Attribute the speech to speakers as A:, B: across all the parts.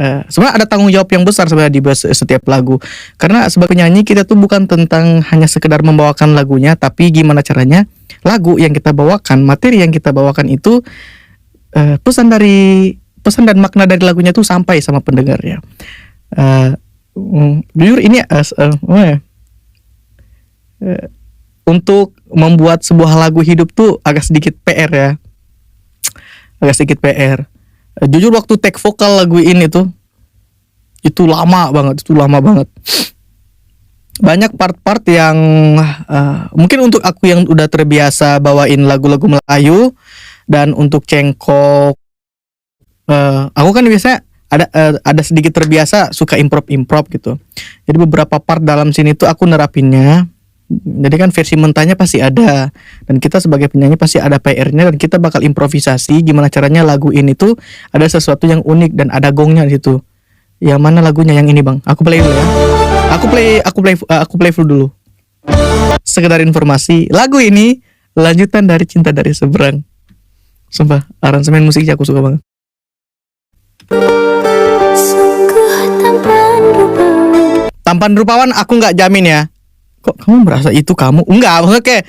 A: sebenarnya ada tanggung jawab yang besar sebenarnya di setiap lagu. Karena sebagai penyanyi kita tuh bukan tentang hanya sekedar membawakan lagunya, tapi gimana caranya lagu yang kita bawakan, materi yang kita bawakan itu pesan dan makna dari lagunya tuh sampai sama pendengarnya. Jujur ini untuk membuat sebuah lagu hidup tuh agak sedikit PR ya. Agak sedikit PR. Jujur waktu take vokal lagu ini tuh itu lama banget. Banyak part-part yang mungkin untuk aku yang udah terbiasa bawain lagu-lagu Melayu, dan untuk Cengkok aku kan biasanya ada sedikit terbiasa suka improv gitu. Jadi beberapa part dalam sini tuh aku nerapinnya. Jadi kan versi mentahnya pasti ada, dan kita sebagai penyanyi pasti ada PR-nya, dan kita bakal improvisasi gimana caranya lagu ini tuh ada sesuatu yang unik dan ada gongnya di situ. Yang mana lagunya yang ini bang? Aku play dulu ya. Aku play full dulu. Sekedar informasi, lagu ini lanjutan dari Cinta Dari Seberang. Sumpah, aransemen musiknya aku suka banget. Tampan rupawan aku nggak jamin ya. Kok kamu merasa itu kamu? Enggak, maksudnya kayak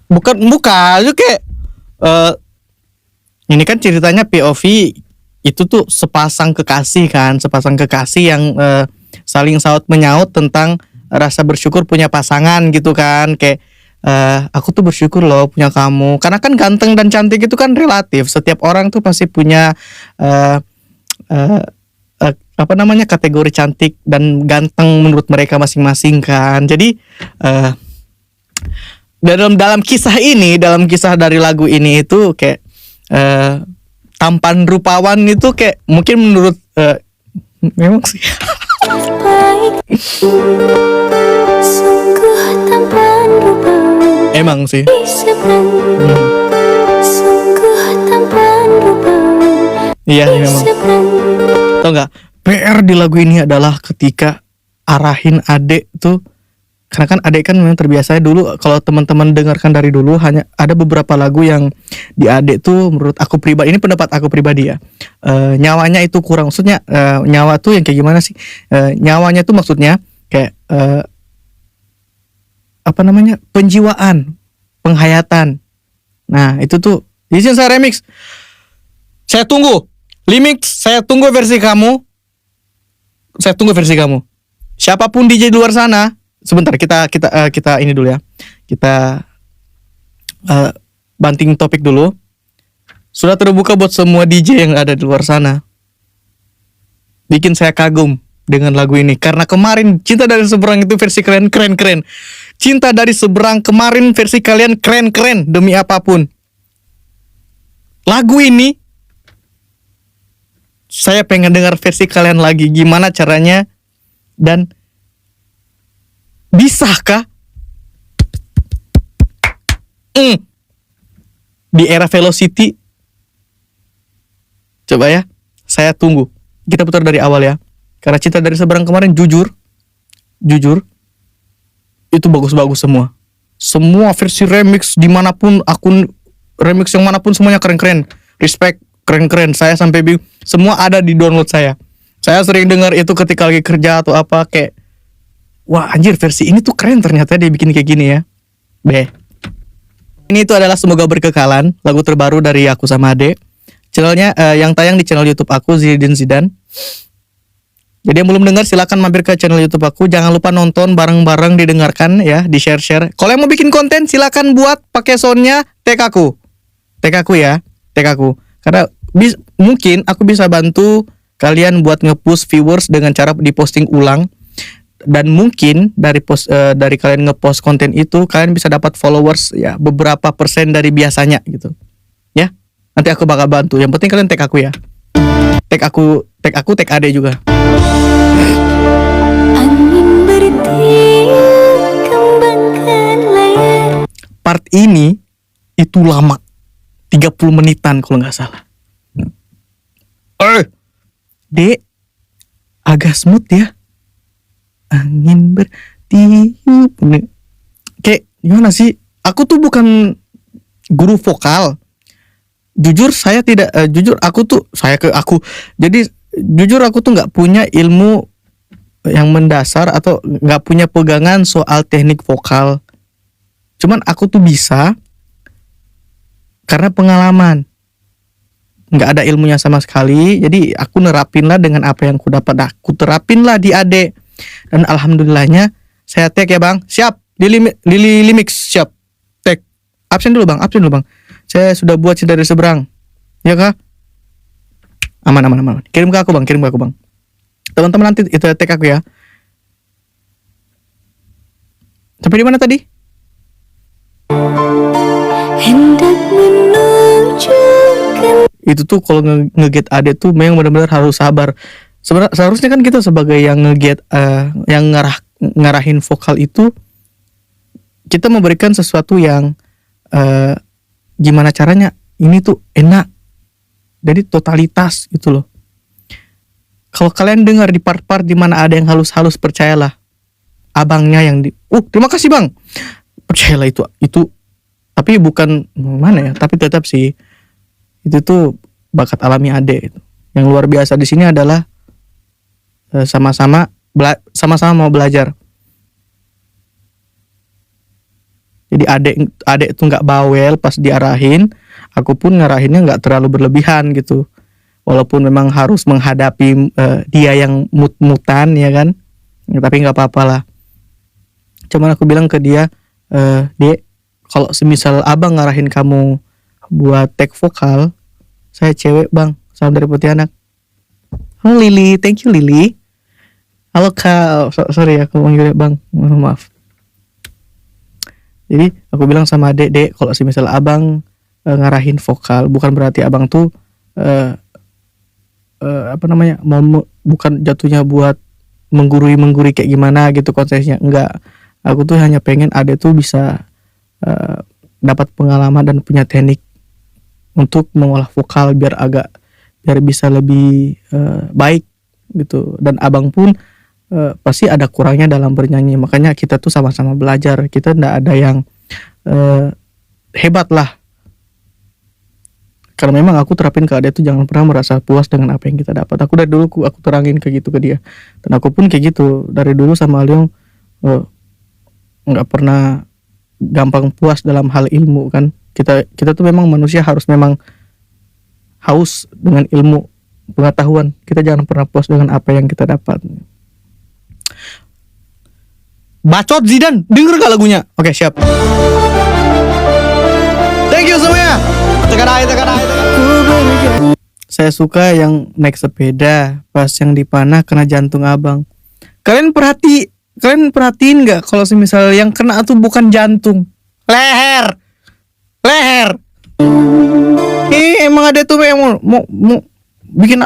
A: bukan itu kayak ini kan ceritanya POV itu tuh sepasang kekasih yang saling saut menyaut tentang rasa bersyukur punya pasangan gitu kan. Kayak aku tuh bersyukur loh punya kamu, karena kan ganteng dan cantik itu kan relatif. Setiap orang tuh pasti punya kategori cantik dan ganteng menurut mereka masing-masing kan. Jadi dalam kisah dari lagu ini itu kayak tampan rupawan itu kayak mungkin menurut memang sih emang sih iya memang. Tau nggak, PR di lagu ini adalah ketika arahin adek tuh, karena kan adek kan memang terbiasa dulu. Kalau teman-teman dengarkan dari dulu, hanya ada beberapa lagu yang di adek tuh menurut aku pribadi, ini pendapat aku pribadi ya, nyawanya itu kurang. Maksudnya nyawa tuh yang kayak gimana sih, nyawanya tuh maksudnya kayak penjiwaan, penghayatan. Nah itu tuh izin saya remix, saya tunggu versi kamu. Saya tunggu versi kamu. Siapapun DJ di luar sana, sebentar kita ini dulu ya. Kita banting topik dulu. Sudah terbuka buat semua DJ yang ada di luar sana. Bikin saya kagum dengan lagu ini, karena kemarin Cinta Dari Seberang itu versi keren. Cinta Dari Seberang kemarin versi kalian keren demi apapun. Lagu ini saya pengen dengar versi kalian lagi, gimana caranya dan bisakah di era Velocity. Coba ya, saya tunggu. Kita putar dari awal ya, karena Cinta Dari Seberang kemarin jujur itu bagus-bagus semua versi remix dimanapun, akun remix yang manapun semuanya keren, respect, keren. Saya sampai bingung, semua ada di download saya sering dengar itu ketika lagi kerja atau apa, kayak wah anjir, versi ini tuh keren ternyata dia bikin kayak gini ya. Ini itu adalah Semoga Berkekalan, lagu terbaru dari aku sama Ade. Channelnya yang tayang di channel YouTube aku, Zidin Zidan. Jadi yang belum dengar silakan mampir ke channel YouTube aku. Jangan lupa nonton bareng-bareng, didengarkan ya, di share. Kalau yang mau bikin konten silakan buat pakai soundnya tag aku ya. Karena mungkin aku bisa bantu kalian buat nge-push viewers dengan cara diposting ulang, dan mungkin dari kalian nge-post konten itu kalian bisa dapat followers ya beberapa persen dari biasanya gitu ya. Nanti aku bakal bantu, yang penting kalian tag aku ya. Tag Ade juga. Part ini itu lama, 30 menitan kalau nggak salah. Dek, agak smooth ya. Angin bertiup. Kayak gimana sih? Aku tuh bukan guru vokal. Jujur saya tidak. Jadi jujur aku tuh nggak punya ilmu yang mendasar atau nggak punya pegangan soal teknik vokal. Cuman aku tuh bisa karena pengalaman. Nggak ada ilmunya sama sekali, jadi aku nerapin lah dengan apa yang aku dapat. Aku terapin lah di Ade. Dan alhamdulillahnya saya tag ya bang. Siap, Lili mix siap. Tag. Absen dulu bang. Saya sudah buat cinta dari seberang. Ya kah? Aman. Kirim ke aku bang. Teman-teman nanti itu tag aku ya. Sampai di mana tadi? Itu tuh kalau nge-get Ade tuh memang benar-benar harus sabar. Seharusnya kan kita sebagai yang nge-get yang ngarahin vokal itu, kita memberikan sesuatu yang gimana caranya ini tuh enak. Jadi totalitas gitu loh. Kalau kalian dengar di part-part di mana ada yang halus-halus, percayalah abangnya yang terima kasih bang. Percayalah itu tapi bukan mana ya, tapi tetap sih itu tuh bakat alami Ade itu. Yang luar biasa di sini adalah sama-sama mau belajar. Jadi Ade tuh nggak bawel pas diarahin, aku pun ngarahinnya nggak terlalu berlebihan gitu. Walaupun memang harus menghadapi dia yang mut-mutan ya kan, tapi nggak apa-apa lah. Cuman aku bilang ke dia, Dek, kalau semisal abang ngarahin kamu buat tag vokal, saya cewek bang, salam dari Pontianak. Oh Lili, thank you Lili. Halo kak, sorry aku manggil bang, maaf. Jadi aku bilang sama Dek, kalau semisal abang ngarahin vokal, bukan berarti abang tuh bukan jatuhnya buat menggurui kayak gimana gitu konsepnya, enggak. Aku tuh hanya pengen Ade tuh bisa dapat pengalaman dan punya teknik untuk mengolah vokal biar bisa lebih baik gitu. Dan abang pun pasti ada kurangnya dalam bernyanyi, makanya kita tuh sama-sama belajar. Kita ndak ada yang hebat lah. Karena memang aku terapin ke Ade tuh jangan pernah merasa puas dengan apa yang kita dapat. Aku dari dulu aku terangin kayak gitu ke dia. Dan aku pun kayak gitu dari dulu sama Leong, nggak pernah gampang puas dalam hal ilmu kan. Kita tuh memang manusia harus memang haus dengan ilmu pengetahuan. Kita jangan pernah puas dengan apa yang kita dapat. Bacot Zidan, denger gak lagunya? Oke, siap. Thank you semuanya. Tekan. Saya suka yang naik sepeda pas yang dipanah kena jantung abang. Kalian perhatiin nggak kalau semisal yang kena tuh bukan jantung, leher. Emang ada tuh yang mau bikin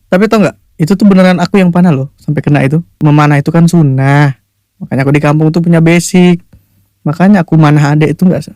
A: Tapi tau nggak, itu tuh beneran aku yang panah loh sampai kena itu. Memanah itu kan sunnah, makanya aku di kampung tuh punya basic. Makanya aku manah Ade itu nggak